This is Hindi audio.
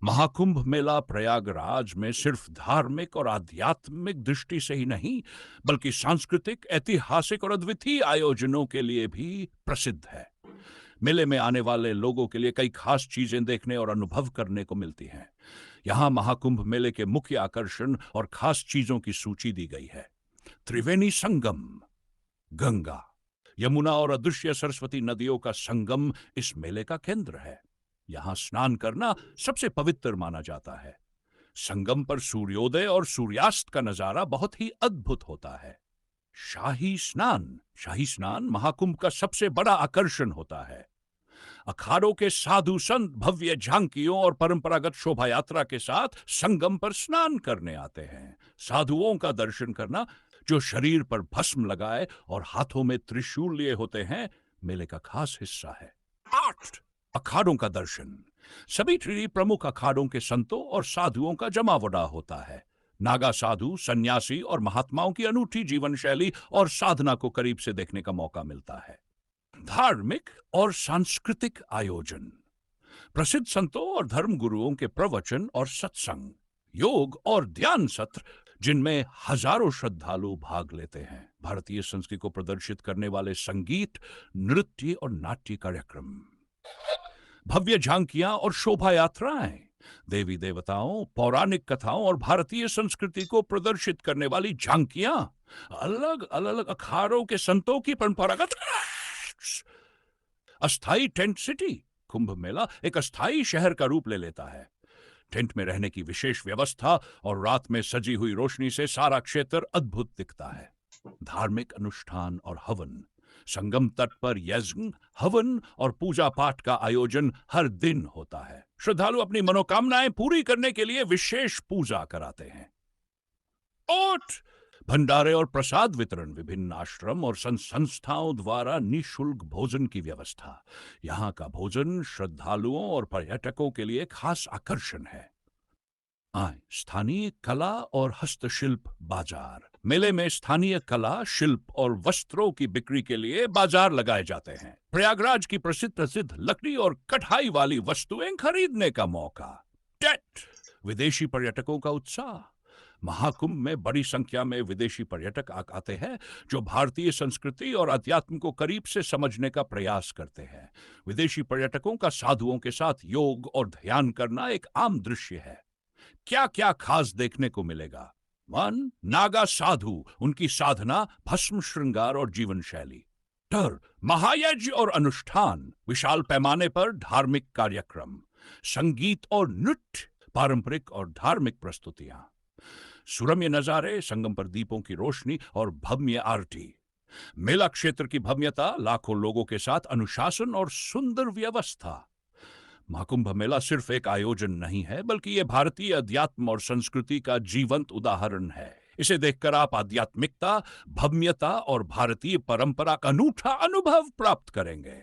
महाकुंभ मेला प्रयागराज में सिर्फ धार्मिक और आध्यात्मिक दृष्टि से ही नहीं, बल्कि सांस्कृतिक, ऐतिहासिक और अद्वितीय आयोजनों के लिए भी प्रसिद्ध है। मेले में आने वाले लोगों के लिए कई खास चीजें देखने और अनुभव करने को मिलती हैं। यहाँ महाकुंभ मेले के मुख्य आकर्षण और खास चीजों की सूची दी गई है। त्रिवेणी संगम, गंगा, यमुना और अदृश्य सरस्वती नदियों का संगम इस मेले का केंद्र है। यहां स्नान करना सबसे पवित्र माना जाता है। संगम पर सूर्योदय और सूर्यास्त का नजारा बहुत ही अद्भुत होता है। शाही स्नान महाकुंभ का सबसे बड़ा आकर्षण होता है। अखाड़ों के साधु संत भव्य झांकियों और परंपरागत शोभा यात्रा के साथ संगम पर स्नान करने आते हैं। साधुओं का दर्शन करना, जो शरीर पर भस्म लगाए और हाथों में त्रिशूल लिए होते हैं, मेले का खास हिस्सा है। 8 अखाड़ों का दर्शन। सभी प्रमुख अखाड़ों के संतों और साधुओं का जमावड़ा होता है। नागा साधु, सन्यासी और महात्माओं की अनूठी जीवन शैली और साधना को करीब से देखने का मौका मिलता है। धार्मिक और सांस्कृतिक आयोजन। प्रसिद्ध संतों और धर्म गुरुओं के प्रवचन और सत्संग, योग और ध्यान सत्र जिनमें हजारों श्रद्धालु भाग लेते हैं। भारतीय संस्कृति को प्रदर्शित करने वाले संगीत, नृत्य और नाट्य कार्यक्रम। भव्य झांकियां और शोभा यात्राएं, देवी देवताओं, पौराणिक कथाओं और भारतीय संस्कृति को प्रदर्शित करने वाली झांकियां। अलग अलग अखाड़ों के संतों की परंपरागत। अस्थाई टेंट सिटी। कुंभ मेला एक अस्थाई शहर का रूप ले लेता है। टेंट में रहने की विशेष व्यवस्था और रात में सजी हुई रोशनी से सारा क्षेत्र अद्भुत दिखता है। धार्मिक अनुष्ठान और हवन। संगम तट पर यज्ञ, हवन और पूजा पाठ का आयोजन हर दिन होता है। श्रद्धालु अपनी मनोकामनाएं पूरी करने के लिए विशेष पूजा कराते हैं। और भंडारे और प्रसाद वितरण। विभिन्न आश्रम और संस्थाओं द्वारा निःशुल्क भोजन की व्यवस्था। यहाँ का भोजन श्रद्धालुओं और पर्यटकों के लिए खास आकर्षण है। स्थानीय कला और हस्तशिल्प बाजार। मेले में स्थानीय कला, शिल्प और वस्त्रों की बिक्री के लिए बाजार लगाए जाते हैं। प्रयागराज की प्रसिद्ध लकड़ी और कढ़ाई वाली वस्तुएं खरीदने का मौका। टेट विदेशी पर्यटकों का उत्साह। महाकुंभ में बड़ी संख्या में विदेशी पर्यटक आते हैं, जो भारतीय संस्कृति और अध्यात्म को करीब से समझने का प्रयास करते हैं। विदेशी पर्यटकों का साधुओं के साथ योग और ध्यान करना एक आम दृश्य है। क्या क्या खास देखने को मिलेगा? 1 नागा साधु, उनकी साधना, भस्म श्रृंगार और जीवन शैली। महायज्ञ और अनुष्ठान, विशाल पैमाने पर धार्मिक कार्यक्रम। संगीत और नृत्य, पारंपरिक और धार्मिक प्रस्तुतियां। सुरम्य नजारे, संगम पर दीपों की रोशनी और भव्य आरती। मेला क्षेत्र की भव्यता, लाखों लोगों के साथ अनुशासन और सुंदर व्यवस्था। महाकुंभ मेला सिर्फ एक आयोजन नहीं है, बल्कि यह भारतीय अध्यात्म और संस्कृति का जीवंत उदाहरण है। इसे देखकर आप आध्यात्मिकता, भव्यता और भारतीय परंपरा का अनूठा अनुभव प्राप्त करेंगे।